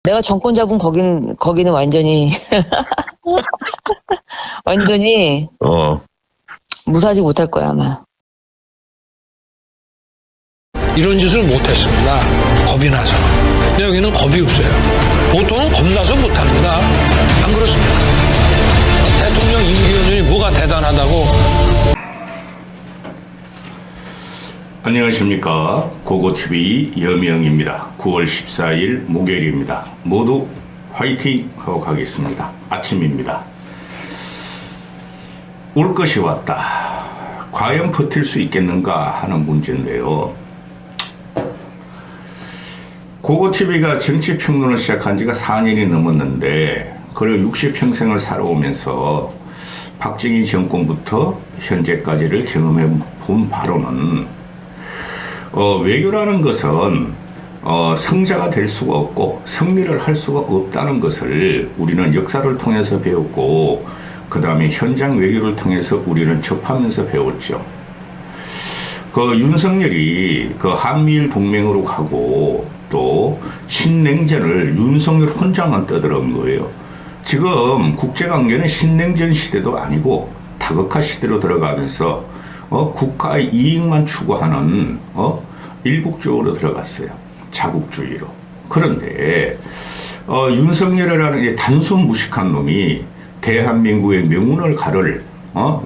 내가 정권 잡은 거기는 완전히 완전히 무사하지 못할 거야 아마. 이런 짓을 못했습니다. 겁이 나서. 근데 여기는 겁이 없어요. 보통은 겁나서 못합니다. 안 그렇습니까? 대통령 임기연이 뭐가 대단하다고. 안녕하십니까. 고고TV 여명입니다. 9월 14일 목요일입니다. 모두 화이팅 하고 가겠습니다. 아침입니다. 올 것이 왔다. 과연 버틸 수 있겠는가 하는 문제인데요. 고고TV가 정치평론을 시작한 지가 4년이 넘었는데, 그리고 60평생을 살아오면서 박정희 정권부터 현재까지를 경험해 본 바로는 외교라는 것은 성자가 될 수가 없고 승리를 할 수가 없다는 것을 우리는 역사를 통해서 배웠고, 그 다음에 현장 외교를 통해서 우리는 접하면서 배웠죠. 윤석열이 한미일 동맹으로 가고 또 신냉전을 윤석열 혼자만 떠들은 거예요. 지금 국제관계는 신냉전 시대도 아니고 다극화 시대로 들어가면서 국가의 이익만 추구하는 일국주의로 들어갔어요. 자국주의로. 그런데 윤석열이라는 단순 무식한 놈이 대한민국의 명운을 가를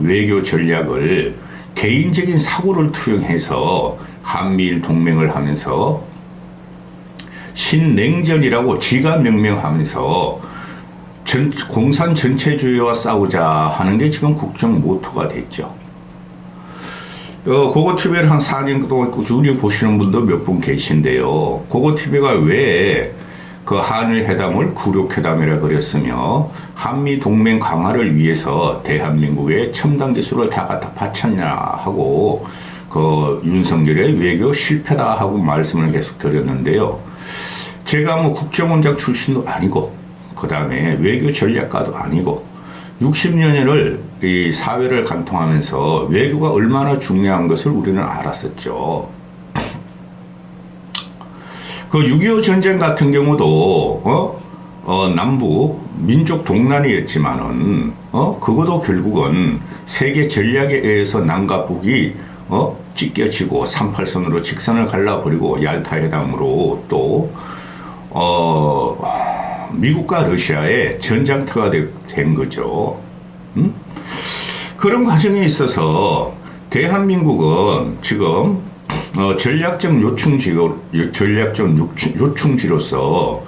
외교 전략을 개인적인 사고를 투영해서 한미일 동맹을 하면서 신냉전이라고 지가 명명하면서 공산 전체주의와 싸우자 하는 게 지금 국정 모토가 됐죠. 고고TV를 한 4년 동안 꾸준히 보시는 분도 몇 분 계신데요. 고고TV가 왜 한일 회담을 굴욕회담이라 그랬으며 한미 동맹 강화를 위해서 대한민국의 첨단 기술을 다 갖다 바쳤냐 하고 윤석열의 외교 실패다 하고 말씀을 계속 드렸는데요. 제가 국정원장 출신도 아니고 그 다음에 외교 전략가도 아니고 60년을 이 사회를 관통하면서 외교가 얼마나 중요한 것을 우리는 알았었죠. 6.25 전쟁 같은 경우도 남북 민족 동란이었지만은 그것도 결국은 세계 전략에 의해서 남과 북이 찢겨지고 38선으로 직선을 갈라버리고 얄타 회담으로 또 미국과 러시아의 전장터가 된 거죠. 그런 과정에 있어서 대한민국은 지금 전략적 요충지로서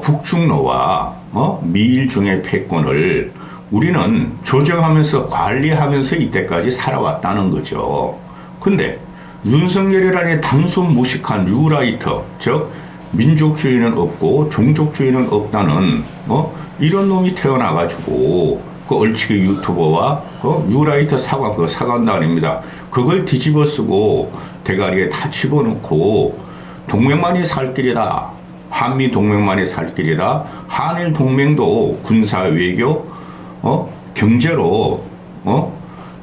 북중러와 미일 중의 패권을 우리는 조정하면서 관리하면서 이때까지 살아왔다는 거죠. 근데 윤석열이라는 단순 무식한 뉴라이터, 즉 민족주의는 없고 종족주의는 없다는 이런 놈이 태어나가지고 얼치기 유튜버와 뉴라이터 사관도 아닙니다. 그걸 뒤집어 쓰고 대가리에 다 집어넣고 동맹만이 살 길이다. 한미 동맹만이 살 길이다. 한일 동맹도 군사 외교 경제로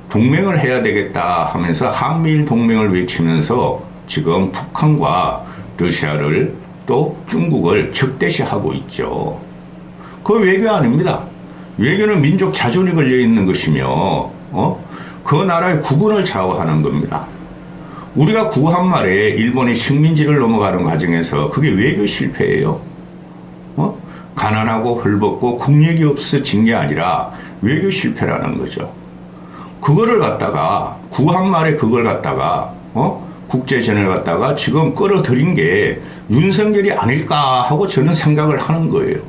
동맹을 해야 되겠다 하면서 한미일 동맹을 외치면서 지금 북한과 러시아를 또 중국을 적대시하고 있죠. 그 외교 아닙니다. 외교는 민족 자존이 걸려 있는 것이며 그 나라의 국운을 좌우하는 겁니다. 우리가 구한 말에 일본의 식민지를 넘어가는 과정에서 그게 외교 실패예요. 가난하고 헐벗고 국력이 없어진 게 아니라 외교 실패라는 거죠. 그거를 갖다가 구한 말에 그걸 갖다가 국제전을 갖다가 지금 끌어들인 게 윤석열이 아닐까 하고 저는 생각을 하는 거예요.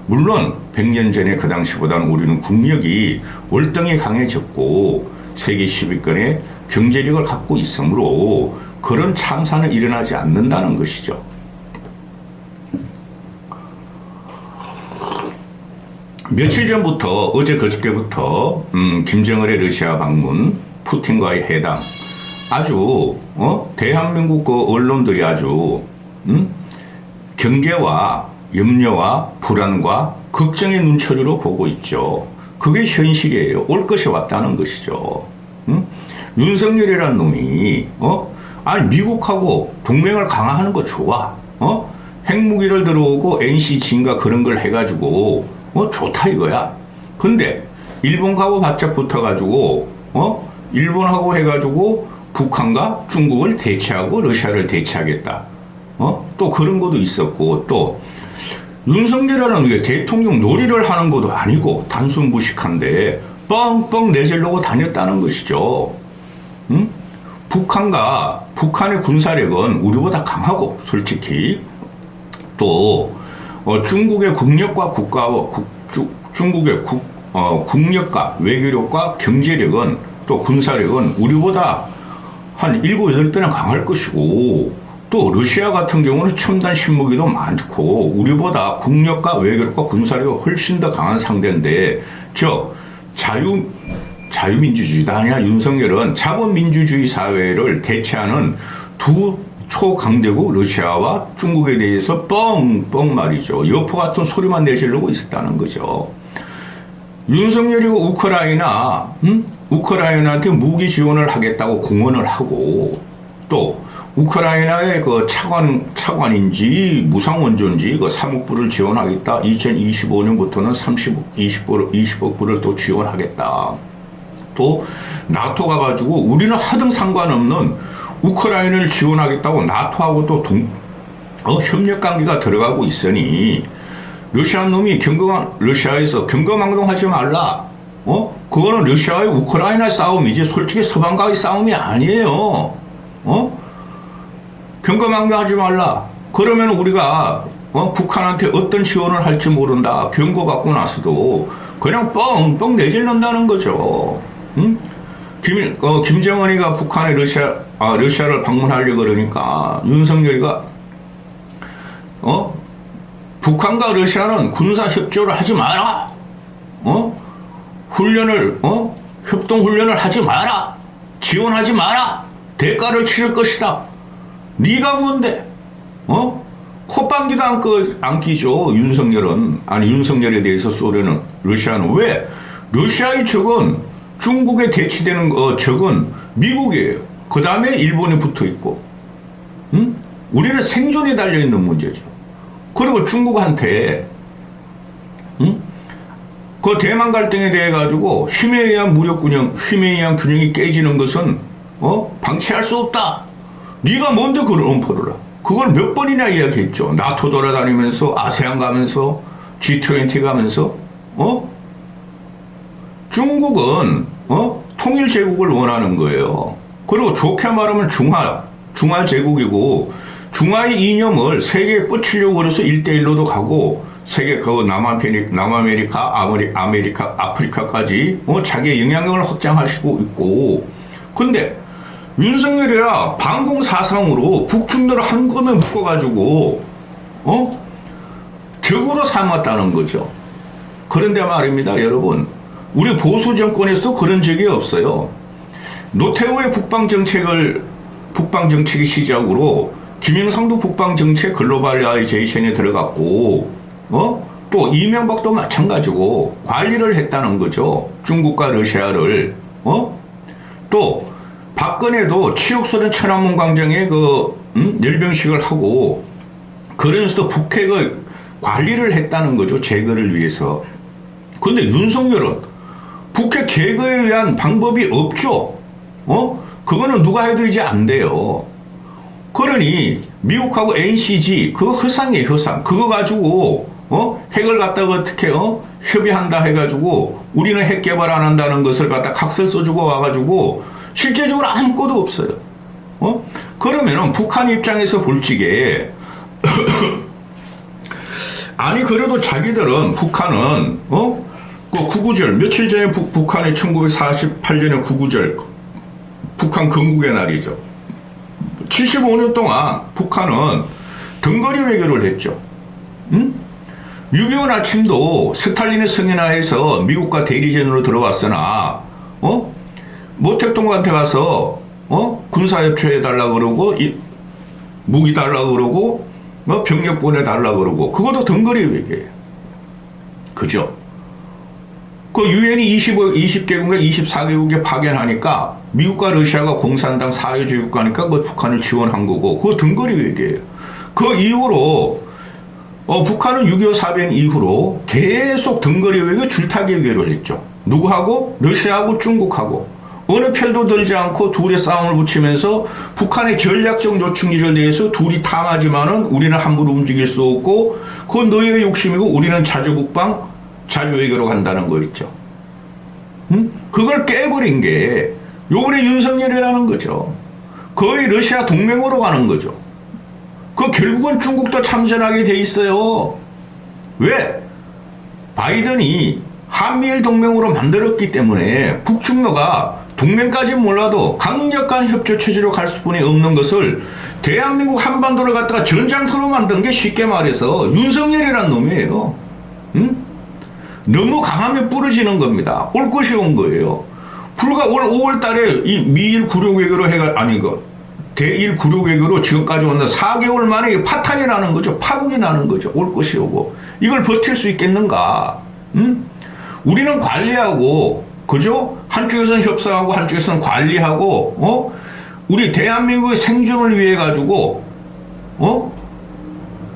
물론 100년 전에 그 당시보다는 우리는 국력이 월등히 강해졌고 세계 10위권의 경제력을 갖고 있으므로 그런 참사는 일어나지 않는다는 것이죠. 며칠 전부터 어제 그저께부터 김정은의 러시아 방문, 푸틴과의 회담, 아주 대한민국 언론들이 아주 경계와 염려와 불안과 걱정의 눈초리로 보고 있죠. 그게 현실이에요. 올 것이 왔다는 것이죠. 윤석열이라는 놈이 미국하고 동맹을 강화하는 거 좋아. 핵무기를 들어오고 NC진가 그런 걸 해가지고 좋다 이거야. 근데 일본하고 바짝 붙어가지고 일본하고 해가지고 북한과 중국을 대체하고 러시아를 대체하겠다. 또 그런 것도 있었고, 또 윤석열이라는 게 대통령 놀이를 하는 것도 아니고 단순 무식한데 뻥뻥 내질러고 다녔다는 것이죠. 응? 북한의 군사력은 우리보다 강하고, 솔직히 또 중국의 국력과 중국의 국력과 외교력과 경제력은, 또 군사력은 우리보다 한 7, 8배나 강할 것이고, 또 러시아 같은 경우는 첨단 신무기도 많고 우리보다 국력과 외교력과 군사력이 훨씬 더 강한 상대인데, 자유민주주의다 하냐. 윤석열은 자본민주주의 사회를 대체하는 두 초강대국 러시아와 중국에 대해서 뻥뻥 말이죠. 여포 같은 소리만 내시려고 있었다는 거죠. 윤석열이고 우크라이나한테 무기 지원을 하겠다고 공언을 하고, 또 우크라이나의 그 차관인지 무상원조인지 그 3억 불을 지원하겠다. 2025년부터는 20억 불을 또 지원하겠다. 또 나토가 가지고 우리는 하등 상관없는 우크라이나를 지원하겠다고 나토하고 또 협력 관계가 들어가고 있으니, 러시아 놈이 러시아에서 경거망동하지 말라. 그거는 러시아의 우크라이나 싸움이지 솔직히 서방과의 싸움이 아니에요. 경거망동하지 말라. 그러면 우리가 북한한테 어떤 지원을 할지 모른다. 경고 받고 나서도 그냥 뻥뻥 내질른다는 거죠. 응? 김정은이가 북한에 러시아를 방문하려고 그러니까 윤석열이가 북한과 러시아는 군사 협조를 하지 마라. 협동훈련을 하지 마라. 지원하지 마라. 대가를 치를 것이다. 네가 뭔데? 콧방귀도 안 끼죠. 윤석열에 대해서 러시아는. 왜? 러시아의 적은, 중국에 대치되는 적은 미국이에요. 그 다음에 일본이 붙어 있고, 응? 우리는 생존에 달려있는 문제죠. 그리고 중국한테, 응? 그 대만 갈등에 대해 가지고 힘에 의한 균형이 깨지는 것은 방치할 수 없다. 네가 뭔데 그걸 엄포를 해? 그걸 몇 번이나 이야기했죠. 나토 돌아다니면서, 아세안 가면서, G20 가면서. 중국은 통일 제국을 원하는 거예요. 그리고 좋게 말하면 중화 제국이고, 중화의 이념을 세계에 뻗치려고 그래서 1대1로도 가고, 세계 남아메리카, 아프리카까지 자기의 영향력을 확장하시고 있고. 근데 윤석열이라 방공사상으로 북중도를 한꺼번에 묶어가지고 적으로 삼았다는 거죠. 그런데 말입니다, 여러분. 우리 보수 정권에서 그런 적이 없어요. 노태우의 북방 정책이 시작으로 김영삼도 북방 정책 글로벌라이제이션에 들어갔고, 또 이명박도 마찬가지고 관리를 했다는 거죠. 중국과 러시아를. 또 박근혜도 치욕스런 천안문 광장에 열병식을 하고, 그러면서도 북핵의 관리를 했다는 거죠. 제거를 위해서. 근데 윤석열은 북핵 제거에 위한 방법이 없죠. 그거는 누가 해도 이제 안 돼요. 그러니 미국하고 NCG 그거 허상이에요, 허상. 그거 가지고 핵을 갖다가 어떻게 협의한다 해가지고 우리는 핵 개발 안 한다는 것을 갖다 각설 써주고 와가지고 실제적으로 아무것도 없어요. 그러면은 북한 입장에서 볼 적에 아니 그래도 자기들은 북한은 그 구구절 며칠 전에 북한의 1948년의 구구절 북한 건국의 날이죠. 75년 동안 북한은 등거리 외교를 했죠. 6.25 아침도 스탈린의 성인하에서 미국과 대리전으로 들어왔으나 모택동한테 가서 군사협조해달라고 그러고 무기 달라고 그러고 병력 보내달라고 그러고 그것도 등거리 외교예요. 그죠? 그 유엔이 20개국에 24개국에 파견하니까 미국과 러시아가 공산당 사회주의 국가니까 그 북한을 지원한 거고 그거 등거리 외교예요. 그 이후로 북한은 6.25 사변 이후로 계속 등거리 외교 줄타기 외교를 했죠. 누구하고? 러시아하고 중국하고. 어느 편도 들지 않고 둘의 싸움을 붙이면서 북한의 전략적 요충지를 대해서 둘이 탐하지만은 우리는 함부로 움직일 수 없고 그건 너희의 욕심이고 우리는 자주 국방, 자주 외교로 간다는 거 있죠. 그걸 깨버린 게 요번에 윤석열이라는 거죠. 거의 러시아 동맹으로 가는 거죠. 그 결국은 중국도 참전하게 돼 있어요. 왜? 바이든이 한미일 동맹으로 만들었기 때문에 북중러가 동맹까지는 몰라도 강력한 협조 체제로 갈 수뿐이 없는 것을 대한민국 한반도를 갖다가 전장터로 만든 게 쉽게 말해서 윤석열이란 놈이에요. 너무 강하면 부러지는 겁니다. 올 것이 온 거예요. 불과 올 5월 달에 이 미일 구력 외교로 대일 구력 외교로 지금까지 왔나 4개월 만에 파탄이 나는 거죠. 파국이 나는 거죠. 올 것이 오고. 이걸 버틸 수 있겠는가? 우리는 관리하고, 그죠? 한쪽에서는 협상하고, 한쪽에서는 관리하고, 우리 대한민국의 생존을 위해 가지고,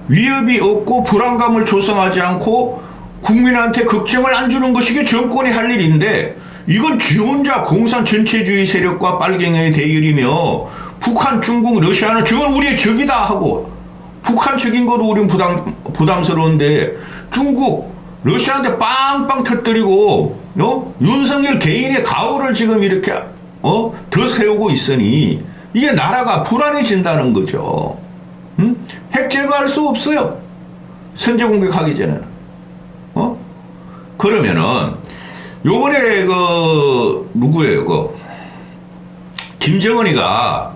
위협이 없고 불안감을 조성하지 않고 국민한테 걱정을 안 주는 것이 정권이 할 일인데, 이건 지 혼자 공산 전체주의 세력과 빨갱이의 대결이며, 북한, 중국, 러시아는 저건 우리의 적이다 하고, 북한 적인 것도 우리는 부담스러운데, 중국, 러시아한테 빵빵 터뜨리고, 윤석열 개인의 가오를 지금 이렇게, 더 세우고 있으니, 이게 나라가 불안해진다는 거죠. 핵 제거할 수 없어요. 선제 공격하기 전에는. 그러면은, 요번에 누구예요? 김정은이가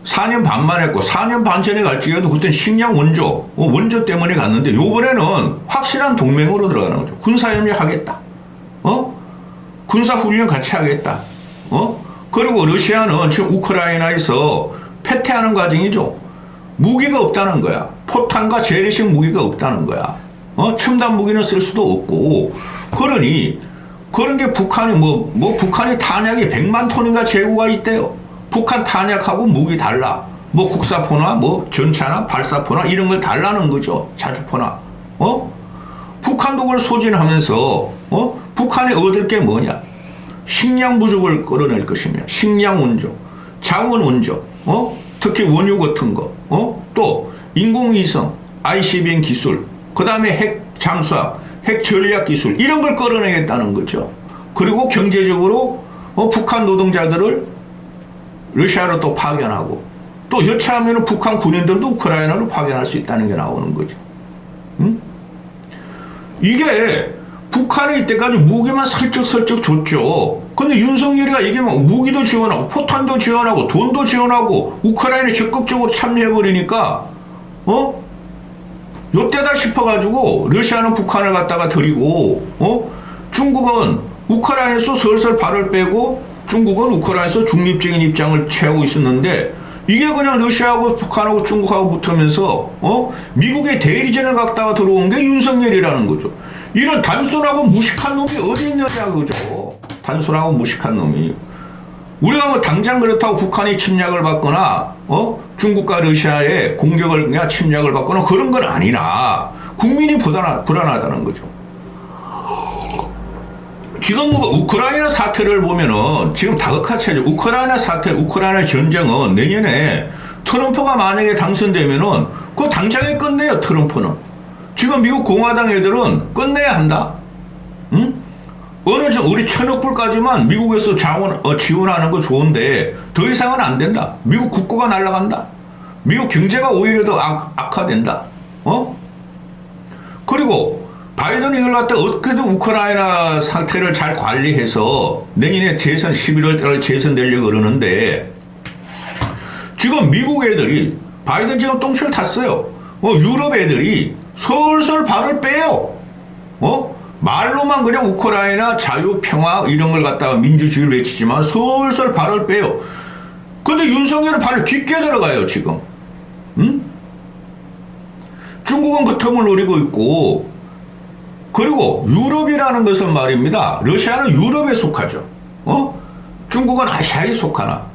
4년 반만 했고 4년 반 전에 갈 적에도 그때는 식량 원조 때문에 갔는데 요번에는 확실한 동맹으로 들어가는 거죠. 군사협력 하겠다. 군사훈련 같이 하겠다. 그리고 러시아는 지금 우크라이나에서 패퇴하는 과정이죠. 무기가 없다는 거야. 포탄과 재래식 무기가 없다는 거야. 첨단 무기는 쓸 수도 없고. 그러니 그런 게 북한이 북한이 탄약이 100만 톤인가 재고가 있대요. 북한 탄약하고 무기 달라. 국사포나 전차나 발사포나 이런 걸 달라는 거죠. 자주포나. 북한도 그걸 소진하면서 북한이 얻을 게 뭐냐? 식량 부족을 끌어낼 것이며 식량 원조, 자원 원조, 특히 원유 같은 거, 또 인공위성, ICBM 기술, 그 다음에 핵 잠수함, 핵 전략 기술 이런 걸 끌어내겠다는 거죠. 그리고 경제적으로 북한 노동자들을 러시아로 또 파견하고 또 여차하면 북한 군인들도 우크라이나로 파견할 수 있다는 게 나오는 거죠. 이게 북한이 이때까지 무기만 슬쩍슬쩍 줬죠. 근데 윤석열이가 이게 무기도 지원하고 포탄도 지원하고 돈도 지원하고 우크라이나에 적극적으로 참여해버리니까 요때다 싶어가지고 러시아는 북한을 갖다가 들이고 중국은 우크라이나에서 슬슬 발을 빼고 중국은 우크라이나에서 중립적인 입장을 취하고 있었는데 이게 그냥 러시아하고 북한하고 중국하고 붙으면서 미국의 대리전을 갖다가 들어온 게 윤석열이라는 거죠. 이런 단순하고 무식한 놈이 어디 있느냐 그죠. 단순하고 무식한 놈이. 우리가 당장 그렇다고 북한이 침략을 받거나 중국과 러시아의 공격을 그냥 침략을 받거나 그런 건 아니나 국민이 불안하다는 거죠. 지금 우크라이나 사태를 보면은 지금 다각화체죠. 우크라이나 사태, 우크라이나 전쟁은 내년에 트럼프가 만약에 당선되면은 그거 당장에 끝내요. 트럼프는. 지금 미국 공화당 애들은 끝내야 한다. 우리 1,000억 불까지만 미국에서 지원하는 거 좋은데 더 이상은 안 된다. 미국 국고가 날아간다. 미국 경제가 오히려 더 악화된다. 그리고 바이든이 이걸 갖다 어떻게든 우크라이나 상태를 잘 관리해서 내년에 11월 달에 재선되려고 그러는데 지금 미국 애들이 바이든 지금 똥줄 탔어요. 유럽 애들이 솔솔 발을 빼요. 말로만 그냥 우크라이나 자유, 평화 이런 걸 갖다가 민주주의를 외치지만 솔솔 발을 빼요. 근데 윤석열은 발을 깊게 들어가요, 지금. 중국은 그 틈을 노리고 있고 그리고 유럽이라는 것은 말입니다. 러시아는 유럽에 속하죠. 중국은 아시아에 속하나.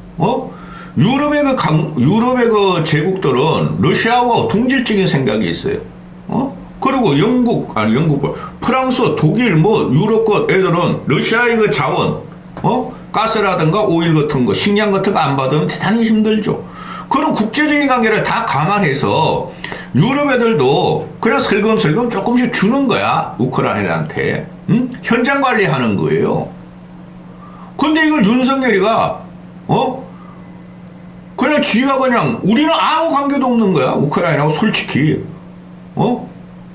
유럽의 그 제국들은 러시아와 동질적인 생각이 있어요. 그리고 프랑스, 독일, 뭐 유럽권 애들은 러시아의 그 자원, 가스라든가 오일 같은 거, 식량 같은 거 안 받으면 대단히 힘들죠. 그런 국제적인 관계를 다 감안해서 유럽 애들도 그냥 슬금슬금 조금씩 주는 거야. 우크라이나한테. 응? 현장 관리하는 거예요. 근데 이걸 윤석열이가 그냥 지가 그냥 우리는 아무 관계도 없는 거야. 우크라이나하고 솔직히.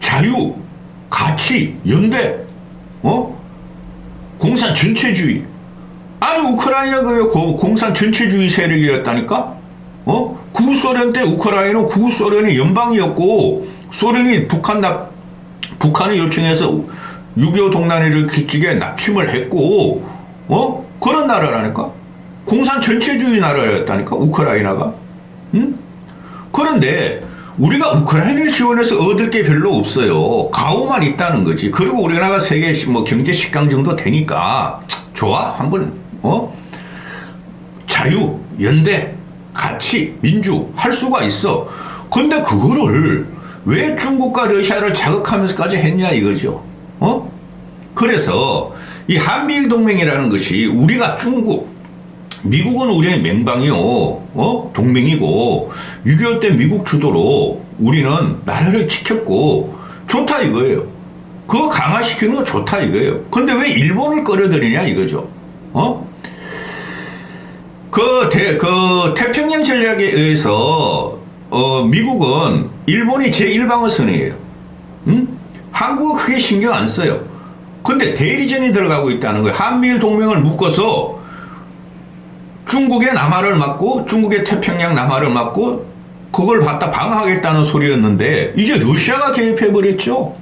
자유, 가치, 연대, 공산 전체주의. 아니 우크라이나가 공산 전체주의 세력이었다니까? 구소련 때 우크라이나는 구소련의 연방이었고 소련이 북한을 요청해서 6.25 동란회를 기지에 납침을 했고 그런 나라라니까? 공산 전체주의 나라였다니까 우크라이나가. 응? 그런데 우리가 우크라이나를 지원해서 얻을 게 별로 없어요. 가오만 있다는 거지. 그리고 우리나라가 세계 경제 10강 정도 되니까 좋아 한번 자유, 연대, 가치, 민주 할 수가 있어. 근데 그거를 왜 중국과 러시아를 자극하면서까지 했냐 이거죠. 그래서 이 한미일 동맹이라는 것이 우리가 미국은 우리의 맹방이요. 동맹이고 6.25 때 미국 주도로 우리는 나라를 지켰고 좋다 이거예요. 그거 강화시키는 거 좋다 이거예요. 근데 왜 일본을 끌어들이냐 이거죠. 그 태평양 전략에 의해서 미국은 일본이 제1방어선이에요. 한국은 크게 신경 안 써요. 근데 대리전이 들어가고 있다는 거예요. 한미일 동맹을 묶어서 중국의 남하를 막고 중국의 태평양 남하를 막고 그걸 갖다 방어하겠다는 소리였는데 이제 러시아가 개입해버렸죠.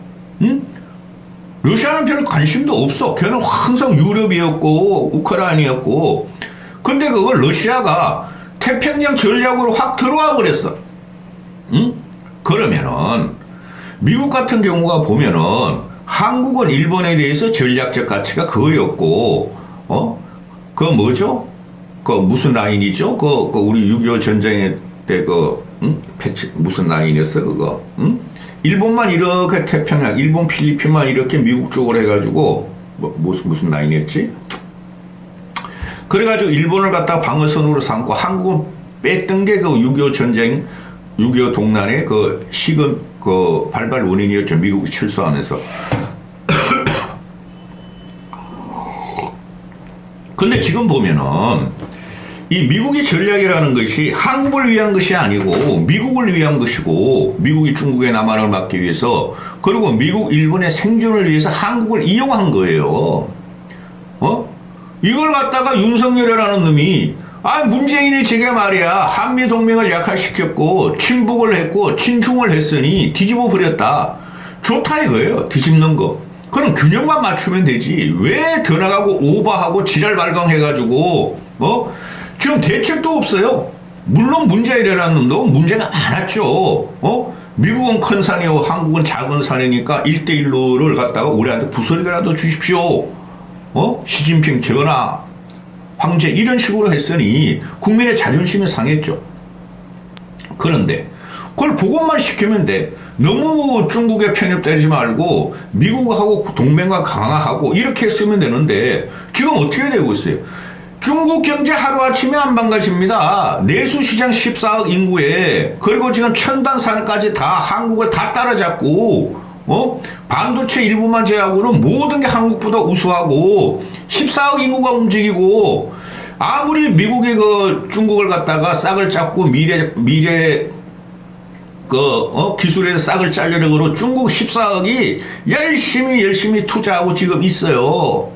러시아는 별 관심도 없어. 걔는 항상 유럽이었고 우크라이나였고 근데 그걸 러시아가 태평양 전략으로 확 들어와 버렸어. 그러면은 미국 같은 경우가 보면은 한국은 일본에 대해서 전략적 가치가 그거였고 그거 뭐죠? 그 무슨 라인이죠? 그 우리 6.25 전쟁 때 무슨 라인이었어 그거? 일본만 이렇게 태평양, 일본 필리핀만 이렇게 미국 쪽으로 해가지고 무슨 라인이었지? 그래가지고 일본을 갖다 방어선으로 삼고 한국은 뺐던 게 그 6.25 전쟁, 6.25 동란의 그 발발 원인이었죠. 미국이 철수하면서. 근데 지금 보면은 이 미국의 전략이라는 것이 한국을 위한 것이 아니고 미국을 위한 것이고 미국이 중국의 남한을 막기 위해서 그리고 미국, 일본의 생존을 위해서 한국을 이용한 거예요. 이걸 갖다가 윤석열이라는 놈이 문재인이 제게 말이야 한미 동맹을 약화시켰고 친북을 했고 친중을 했으니 뒤집어 버렸다. 좋다 이거예요. 뒤집는 거. 그럼 균형만 맞추면 되지. 왜 더 나가고 오버하고 지랄 발광해가지고 지금 대책도 없어요. 물론 문재인이라는 놈도 문제가 많았죠. 미국은 큰 산이고 한국은 작은 산이니까 1대1로를 갖다가 우리한테 부서리라도 주십시오. 시진핑 전하, 황제 이런 식으로 했으니 국민의 자존심이 상했죠. 그런데 그걸 보고만 시키면 돼. 너무 중국에 편협 때리지 말고 미국하고 동맹과 강화하고 이렇게 했으면 되는데 지금 어떻게 되고 있어요? 중국 경제 하루아침에 안 망가집니다. 내수시장 14억 인구에 그리고 지금 첨단산업까지 다 한국을 다 따라잡고 반도체 일부만 제외하고는 모든 게 한국보다 우수하고 14억 인구가 움직이고 아무리 미국이 중국을 갖다가 싹을 잡고 미래 기술에서 싹을 짜려고 중국 14억이 열심히 투자하고 지금 있어요.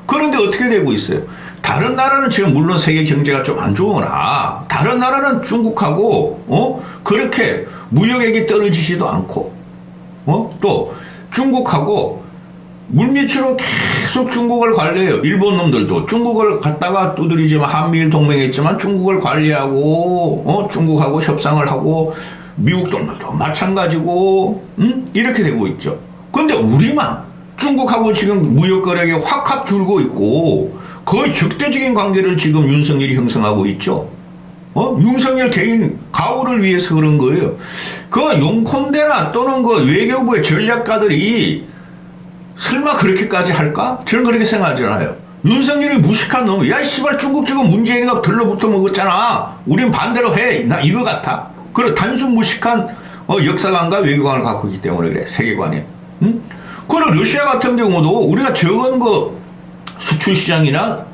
그런데 어떻게 되고 있어요? 다른 나라는 지금 물론 세계 경제가 좀 안 좋으나 다른 나라는 중국하고 그렇게 무역액이 떨어지지도 않고 또 중국하고 물밑으로 계속 중국을 관리해요. 일본 놈들도 중국을 갖다가 두드리지만 한미일 동맹했지만 중국을 관리하고 중국하고 협상을 하고 미국 놈들도 마찬가지고 이렇게 되고 있죠. 근데 우리만 중국하고 지금 무역 거래액이 확 줄고 있고 거의 적대적인 관계를 지금 윤석열이 형성하고 있죠. 윤석열 개인 가오를 위해서 그런 거예요. 그 용콘대나 또는 그 외교부의 전략가들이 설마 그렇게까지 할까? 저는 그렇게 생각하잖아요. 윤석열이 무식한 놈, 야, 씨발, 중국 지금 문재인이가 들러붙어 먹었잖아. 우린 반대로 해. 나 이거 같아. 그래, 단순 무식한 역사관과 외교관을 갖고 있기 때문에 그래, 세계관이. 응? 그리고 러시아 같은 경우도 우리가 적은 그 수출 시장이나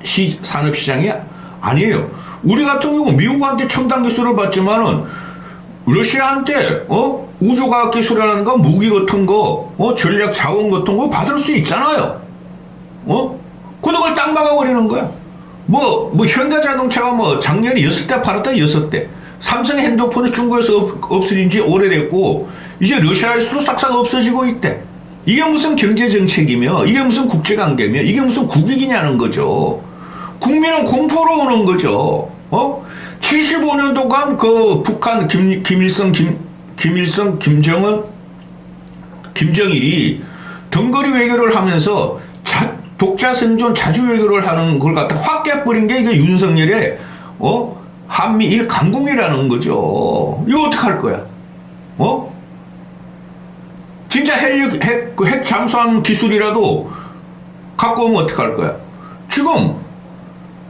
산업 시장이 아니에요. 우리 같은 경우 미국한테 첨단 기술을 받지만은 러시아한테 우주과학 기술이라는 거, 무기 같은 거, 전략 자원 같은 거 받을 수 있잖아요. 그걸 딱 막아버리는 거야. 뭐 현대자동차가 뭐 작년에 6대 팔았다, 6대. 삼성 핸드폰은 중국에서 없어진 지 오래됐고, 이제 러시아에서도 싹싹 없어지고 있대. 이게 무슨 경제정책이며, 이게 무슨 국제관계며, 이게 무슨 국익이냐는 거죠. 국민은 공포로 오는 거죠. 75년 동안 그 북한 김일성, 김정일이 덩거리 외교를 하면서 독자 생존 자주 외교를 하는 걸 갖다 확 깨버린 게 이게 윤석열의 한미일 강공이라는 거죠. 이거 어떡할 거야? 진짜 핵 잠수함 기술이라도 갖고 오면 어떡할 거야? 지금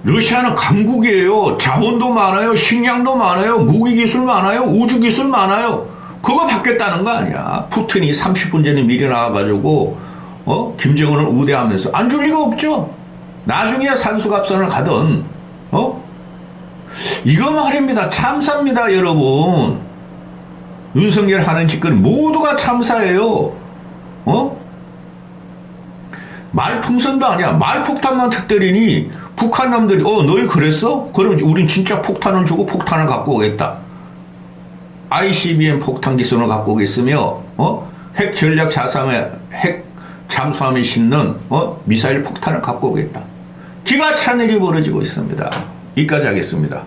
러시아는 강국이에요. 자원도 많아요. 식량도 많아요. 무기 기술 많아요. 우주 기술 많아요. 그거 받겠다는 거 아니야. 푸틴이 30분 전에 미리 나와가지고 김정은을 우대하면서 안 줄 리가 없죠. 나중에 산수갑선을 가든 이거 말입니다. 참사입니다, 여러분. 윤석열 하는 짓거리 모두가 참사예요. 말풍선도 아니야. 말폭탄만 특별히니 북한 놈들이 너희 그랬어? 그럼 우린 진짜 폭탄을 주고 폭탄을 갖고 오겠다. ICBM 폭탄 기술을 갖고 오겠으며 핵 전략 자산에 핵 잠수함에 싣는 미사일 폭탄을 갖고 오겠다. 기가 찬 일이 벌어지고 있습니다. 여기까지 하겠습니다.